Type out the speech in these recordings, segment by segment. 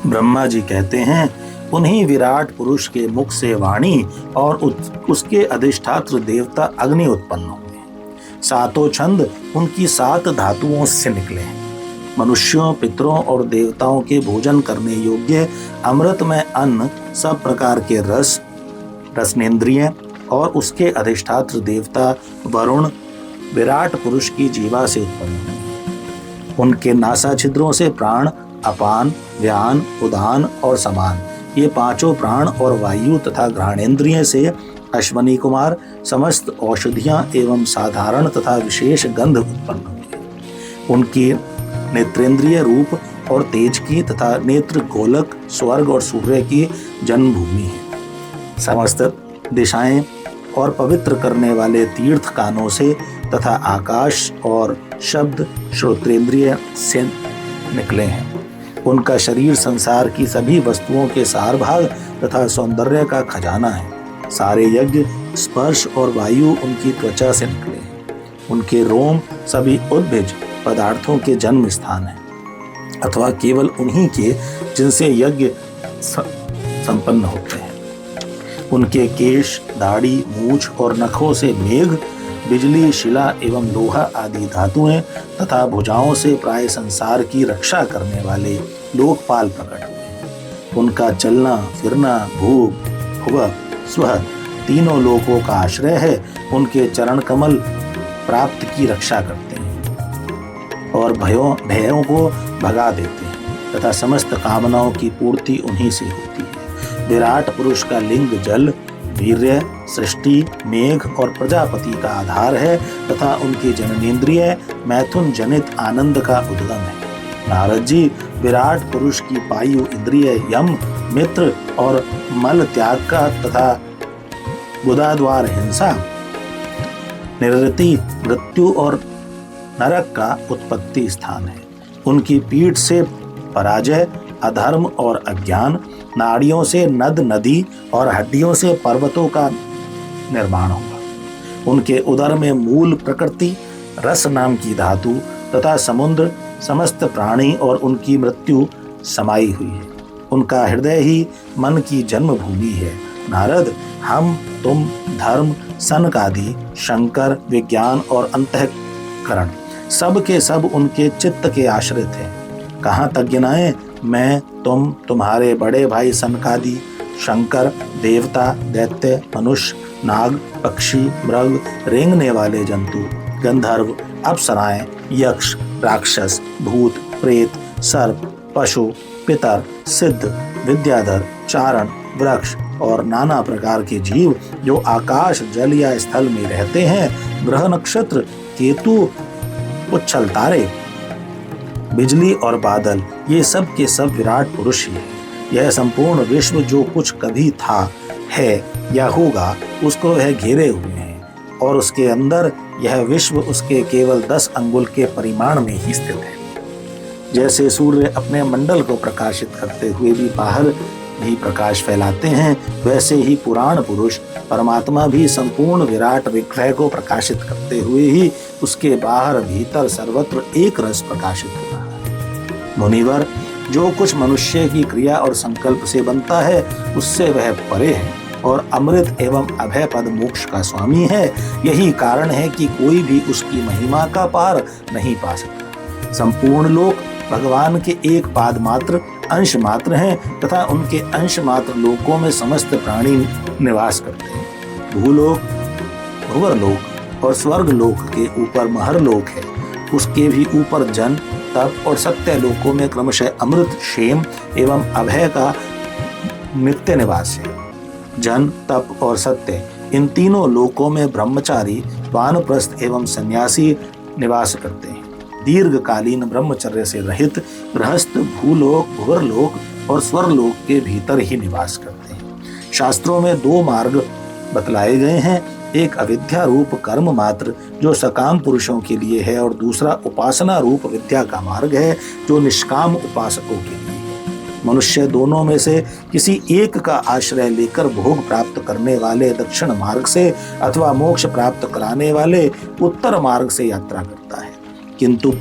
ब्रह्मा जी कहते हैं, उन्हीं विराट पुरुष के मुख से वाणी और उसके अधिष्ठात्र देवता अग्नि उत्पन्न हुए। सातों छंद उनकी 7 धातुओं से निकले हैं। मनुष्यों, पितरों और देवताओं के भोजन करने योग्य अमृतमय अन्न सब प्रकार के रस, रसनेन्द्रिय और उसके अधिष्ठात्र देवता वरुण विराट पुरुष की जीवा से उत्पन्न हुए। उनके नासा छिद्रों से प्राण, अपान, व्यान, उदान और समान, ये 5 प्राण और वायु तथा घ्राणेन्द्रिय से अश्वनी कुमार समस्त औषधियां एवं साधारण तथा विशेष गंध उत्पन्न हुए। उनकी नेत्रेंद्रिय रूप और तेज की तथा नेत्र गोलक स्वर्ग और सूर्य की जन्मभूमि है। समस्त दिशाएं और पवित्र करने वाले तीर्थ कानों से तथा आकाश और शब्द श्रोत्रेंद्रिय से निकले हैं। उनका शरीर संसार की सभी वस्तुओं के सार भाग तथा सौंदर्य का खजाना है। सारे यज्ञ, स्पर्श और वायु उनकी त्वचा से निकले हैं। उनके रोम सभी उद्भिज पदार्थों के जन्म स्थान है, अथवा केवल उन्हीं के जिनसे यज्ञ संपन्न होते हैं। उनके केश, दाढ़ी, मूछ और नखों से मेघ, बिजली, शिला एवं लोहा आदि धातुएं तथा भुजाओं से प्राय संसार की रक्षा करने वाले लोकपाल प्रकट हुए। उनका चलना फिरना, भूग, भुवः, स्वः तीनों लोकों का आश्रय है। उनके चरण कमल प्राप्त की रक्षा करते हैं और भयों को भगा देते हैं तथा समस्त कामनाओं की पूर्ति उन्हीं से होती है। विराट पुरुष का लिंग जल, वीर्य, सृष्टि, मेघ और प्रजापति का आधार है तथा उनकी जननेन्द्रिय मैथुन जनित आनंद का उद्गम है। नारद जी, विराट पुरुष की पायु इंद्रिय यम, मित्र और मल त्याग का तथा बुधाद्वार हिंसा, निवृत्ति, मृत्यु और नरक का उत्पत्ति स्थान है। उनकी पीठ से पराजय, अधर्म और अज्ञान, नाड़ियों से नद नदी और हड्डियों से पर्वतों का निर्माण होगा। उनके उदर में मूल प्रकृति, रस नाम की धातु तथा समुद्र, समस्त प्राणी और उनकी मृत्यु समाई हुई है। उनका हृदय ही मन की जन्मभूमि है। नारद, हम, तुम, धर्म, सनकादि, शंकर, विज्ञान और अंतःकरण सब के सब उनके चित्त के आश्रित हैं। कहाँ तक गिनाएं? मैं, तुम, तुम्हारे बड़े भाई सनकादि, शंकर, देवता, दैत्य, मनुष्य, नाग, पक्षी, मृग, रेंगने वाले जंतु, गंधर्व, अप्सराएं, यक्ष, राक्षस, भूत, प्रेत, सर्प, पशु, पितर, सिद्ध, विद्याधर, चारण, वृक्ष और नाना प्रकार के जीव जो आकाश, जल या स्थल में रहते हैं, ग्रह, नक्षत्र, केतु, उच्छल तारे, बिजली और बादल, ये सब के सब विराट पुरुष ही है। यह संपूर्ण विश्व जो कुछ कभी था, है या होगा, उसको वह घेरे हुए हैं और उसके अंदर यह विश्व उसके केवल 10 अंगुल के परिमाण में ही स्थित है। जैसे सूर्य अपने मंडल को प्रकाशित करते हुए भी बाहर भी प्रकाश फैलाते हैं, वैसे ही पुराण पुरुष परमात्मा भी संपूर्ण विराट विग्रह को प्रकाशित करते हुए ही उसके बाहर भीतर सर्वत्र एक रस प्रकाशित हो रहा है। मुनिवर, जो कुछ मनुष्य की क्रिया और संकल्प से बनता है, उससे वह परे है और अमृत एवं अभय पद मोक्ष का स्वामी है। यही कारण है कि कोई भी उसकी महिमा का पार नहीं पा सकता। संपूर्ण लोक भगवान के एक पाद मात्र, अंश मात्र हैं तथा उनके अंश मात्र लोकों में समस्त प्राणी निवास करते हैं। भूलोक, भुवरलोक और स्वर्ग लोक के ऊपर महरलोक है। उसके भी ऊपर जन, तप और सत्य लोकों में क्रमशः अमृत, क्षेम एवं अभय का नित्य निवास है। जन, तप और सत्य, इन तीनों लोकों में ब्रह्मचारी, वानप्रस्थ एवं सन्यासी निवास करते हैं। दीर्घकालीन ब्रह्मचर्य से रहित गृहस्थ भूलोक, भुवरलोक और स्वर्लोक के भीतर ही निवास करते हैं। शास्त्रों में 2 मार्ग बतलाए गए हैं, एक अविद्या रूप कर्म मात्र जो सकाम पुरुषों के लिए है और दूसरा उपासना रूप विद्या का मार्ग है जो निष्काम उपासकों के लिए है। मनुष्य दोनों में से किसी एक का आश्रय लेकर भोग प्राप्त करने वाले दक्षिण मार्ग से अथवा मोक्ष प्राप्त कराने वाले उत्तर मार्ग से यात्रा करता है, किंतु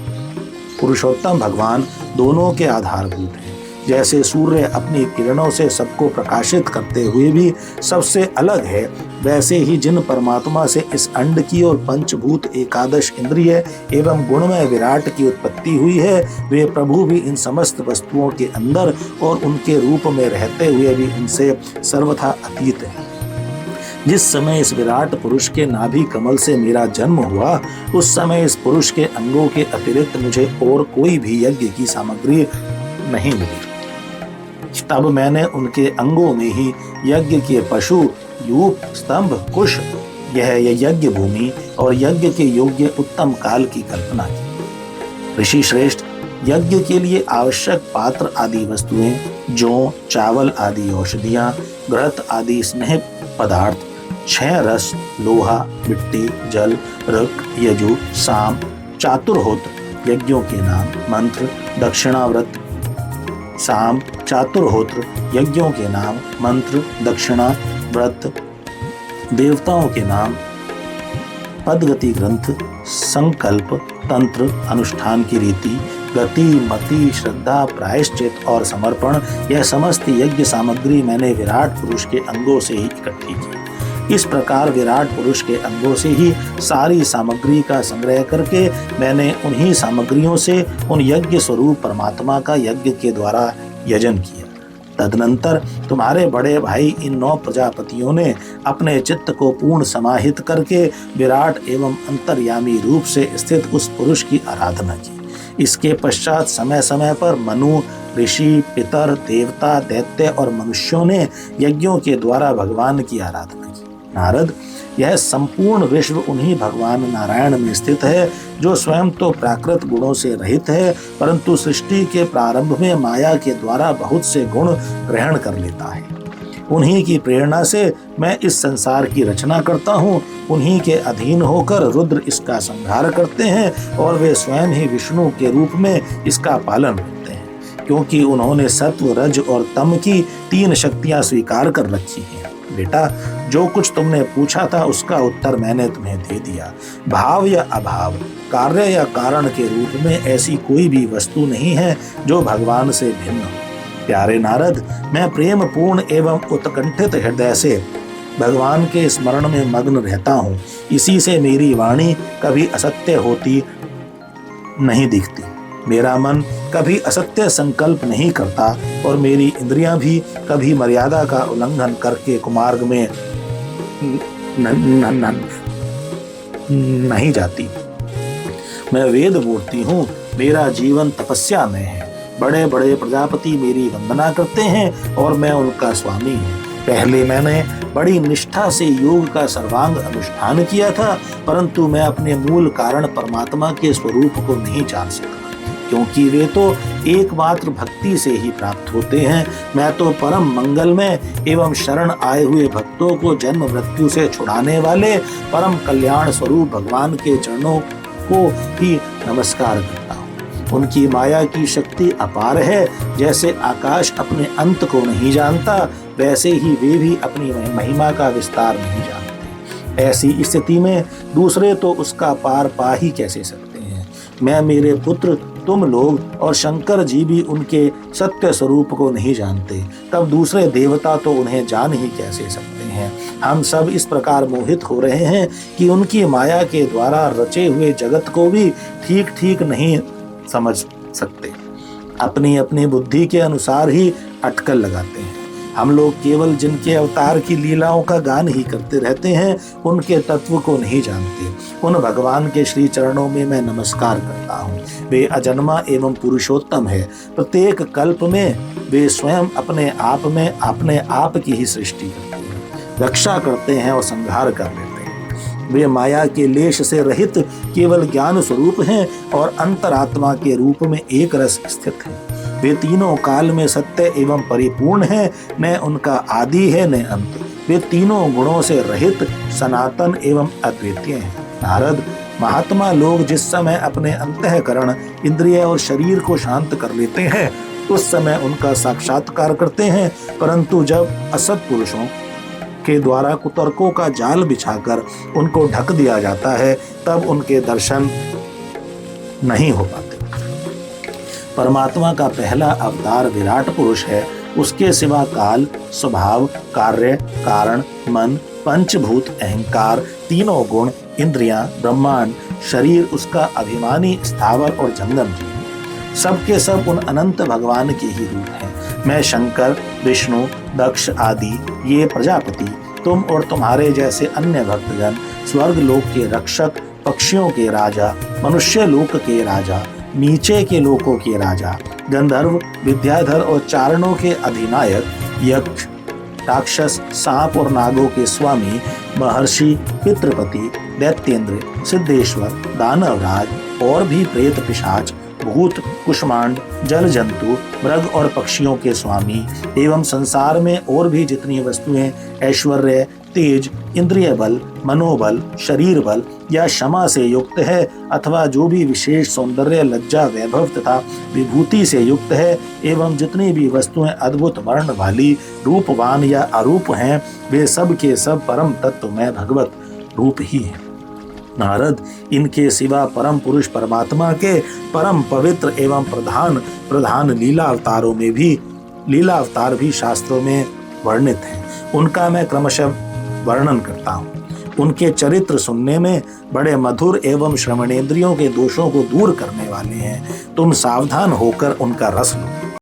पुरुषोत्तम भगवान दोनों के आधारभूत हैं। जैसे सूर्य अपनी किरणों से सबको प्रकाशित करते हुए भी सबसे अलग है, वैसे ही जिन परमात्मा से इस अंड की और पंचभूत एकादश इंद्रिय एवं गुणमय विराट की उत्पत्ति हुई है, वे प्रभु भी इन समस्त वस्तुओं के अंदर और उनके रूप में रहते हुए भी उनसे सर्वथा अतीत है। जिस समय इस विराट पुरुष के नाभि कमल से मेरा जन्म हुआ, उस समय इस पुरुष के अंगों के अतिरिक्त मुझे और कोई भी यज्ञ की सामग्री नहीं मिली। तब मैंने उनके अंगों में ही यज्ञ के पशु, यूप, स्तंभ, कुश, यह यज्ञ भूमि और यज्ञ के योग्य उत्तम काल की कल्पना की। ऋषि श्रेष्ठ, यज्ञ के लिए आवश्यक पात्र आदि वस्तुएं, जौ, चावल आदि औषधियां, घृत आदि स्नेह पदार्थ, 6 रस, लोहा, मिट्टी, जल, ऋक, यजु, साम, चातुर्होत्र, यज्ञों के नाम, मंत्र, दक्षिणाव्रत, साम, चातुर्होत्र, यज्ञों के नाम, मंत्र, दक्षिणा, व्रत, देवताओं के नाम, पदगति ग्रंथ, संकल्प, तंत्र, अनुष्ठान की रीति, गति, मति, श्रद्धा, प्रायश्चित और समर्पण, यह समस्त यज्ञ सामग्री मैंने विराट पुरुष के अंगों से ही इकट्ठी की। इस प्रकार विराट पुरुष के अंगों से ही सारी सामग्री का संग्रह करके मैंने उन्हीं सामग्रियों से उन यज्ञ स्वरूप परमात्मा का यज्ञ के द्वारा यजन किया। तदनंतर तुम्हारे बड़े भाई इन 9 प्रजापतियों ने अपने चित्त को पूर्ण समाहित करके विराट एवं अंतर्यामी रूप से स्थित उस पुरुष की आराधना की। इसके पश्चात समय समय पर मनु, ऋषि, पितर, देवता, दैत्य और मनुष्यों ने यज्ञों के द्वारा भगवान की आराधना की। नारद, यह संपूर्ण विश्व उन्हीं भगवान नारायण में स्थित है, जो स्वयं तो प्राकृत गुणों से रहित है, परंतु सृष्टि के प्रारंभ में माया के द्वारा बहुत से गुण ग्रहण कर लेता है। उन्हीं की प्रेरणा से मैं इस संसार की रचना करता हूँ। उन्हीं के अधीन होकर रुद्र इसका संहार करते हैं और वे स्वयं ही विष्णु के रूप में इसका पालन करते हैं, क्योंकि उन्होंने सत्व, रज और तम की 3 शक्तियां स्वीकार कर रखी हैं। बेटा, जो कुछ तुमने पूछा था उसका उत्तर मैंने तुम्हें दे दिया। भाव या अभाव, कार्य या कारण के रूप में ऐसी कोई भी वस्तु नहीं है जो भगवान से भिन्न हो। प्यारे नारद, मैं प्रेम पूर्ण एवं उत्कंठित हृदय से भगवान के स्मरण में मग्न रहता हूँ। इसी से मेरी वाणी कभी असत्य होती नहीं दिखती, मेरा मन कभी असत्य संकल्प नहीं करता और मेरी इंद्रियां भी कभी मर्यादा का उल्लंघन करके कुमार्ग में नहीं जाती। मैं वेद मूर्ति हूँ, मेरा जीवन तपस्या में है। बड़े बड़े प्रजापति मेरी वंदना करते हैं और मैं उनका स्वामी हूँ। पहले मैंने बड़ी निष्ठा से योग का सर्वांग अनुष्ठान किया था, परंतु मैं अपने मूल कारण परमात्मा के स्वरूप को नहीं जान सका, क्योंकि वे तो एकमात्र भक्ति से ही प्राप्त होते हैं। मैं तो परम मंगलमय एवं शरण आए हुए भक्तों को जन्म मृत्यु से छुड़ाने वाले परम कल्याण स्वरूप भगवान के चरणों को ही नमस्कार करता हूँ। उनकी माया की शक्ति अपार है। जैसे आकाश अपने अंत को नहीं जानता, वैसे ही वे भी अपनी महिमा का विस्तार नहीं जानते। ऐसी स्थिति में दूसरे तो उसका पार पा ही कैसे सकते हैं। मैं, मेरे पुत्र, तुम लोग और शंकर जी भी उनके सत्य स्वरूप को नहीं जानते, तब दूसरे देवता तो उन्हें जान ही कैसे सकते हैं। हम सब इस प्रकार मोहित हो रहे हैं कि उनकी माया के द्वारा रचे हुए जगत को भी ठीक ठीक नहीं समझ सकते। अपनी अपनी बुद्धि के अनुसार ही अटकल लगाते हैं। हम लोग केवल जिनके अवतार की लीलाओं का गान ही करते रहते हैं, उनके तत्व को नहीं जानते। उन भगवान के श्री चरणों में मैं नमस्कार करता हूँ। वे अजन्मा एवं पुरुषोत्तम है। प्रत्येक कल्प में वे स्वयं अपने आप में अपने आप की ही सृष्टि करते हैं, रक्षा करते हैं और संहार कर लेते हैं। वे माया के लेश से रहित केवल ज्ञान स्वरूप हैं और अंतरात्मा के रूप में एक रस स्थित हैं। वे तीनों काल में सत्य एवं परिपूर्ण है, न उनका आदि है न अंत। वे तीनों गुणों से रहित, सनातन एवं अद्वितीय हैं। नारद, महात्मा लोग जिस समय अपने अंतःकरण, इंद्रिय और शरीर को शांत कर लेते हैं, उस समय उनका साक्षात्कार करते हैं, परंतु जब असत पुरुषों के द्वारा कुतर्कों का जाल बिछाकर उनको ढक दिया जाता है, तब उनके दर्शन नहीं हो पाते। परमात्मा का पहला अवतार विराट पुरुष है। उसके सिवा काल, स्वभाव, कार्य, कारण, मन, पंचभूत, अहंकार, तीनों गुण, इंद्रियां, ब्रह्मांड, शरीर उसका अभिमानी स्थावर और जंगम जीव है। सब के सब उन अनंत भगवान के ही रूप हैं। मैं शंकर, विष्णु, दक्ष आदि, ये प्रजापति, तुम और तुम्हारे जैसे अन्य भक्तजन, स्वर्ग लोक के रक्षक, पक्षियों के राजा, मनुष्य लोक के राजा, नीचे के लोकों के राजा, गंधर्व, विद्याधर और चारणों के अधिनायक, यक्ष, राक्षस, सांप और नागों के स्वामी, महर्षि, पितृपति, दैत्येंद्र, सिद्धेश्वर, दानवराज और भी प्रेत, पिशाच, भूत, कुष्मांड, जल जंतु, मृग और पक्षियों के स्वामी एवं संसार में और भी जितनी वस्तुएं ऐश्वर्य, तेज, इंद्रिय बल, मनोबल, शरीर बल या क्षमा से युक्त है अथवा जो भी विशेष सौंदर्य, लज्जा, वैभव तथा विभूति से युक्त है एवं जितनी भी वस्तुएं अद्भुत वर्ण वाली, रूपवान या अरूप हैं, वे सब के सब परम तत्व में भगवत रूप ही है। नारद, इनके सिवा परम पुरुष परमात्मा के परम पवित्र एवं प्रधान लीला अवतार भी शास्त्रों में वर्णित हैं। उनका मैं क्रमशः वर्णन करता हूँ। उनके चरित्र सुनने में बड़े मधुर एवं श्रवणेंद्रियों के दोषों को दूर करने वाले हैं। तुम सावधान होकर उनका रस लो।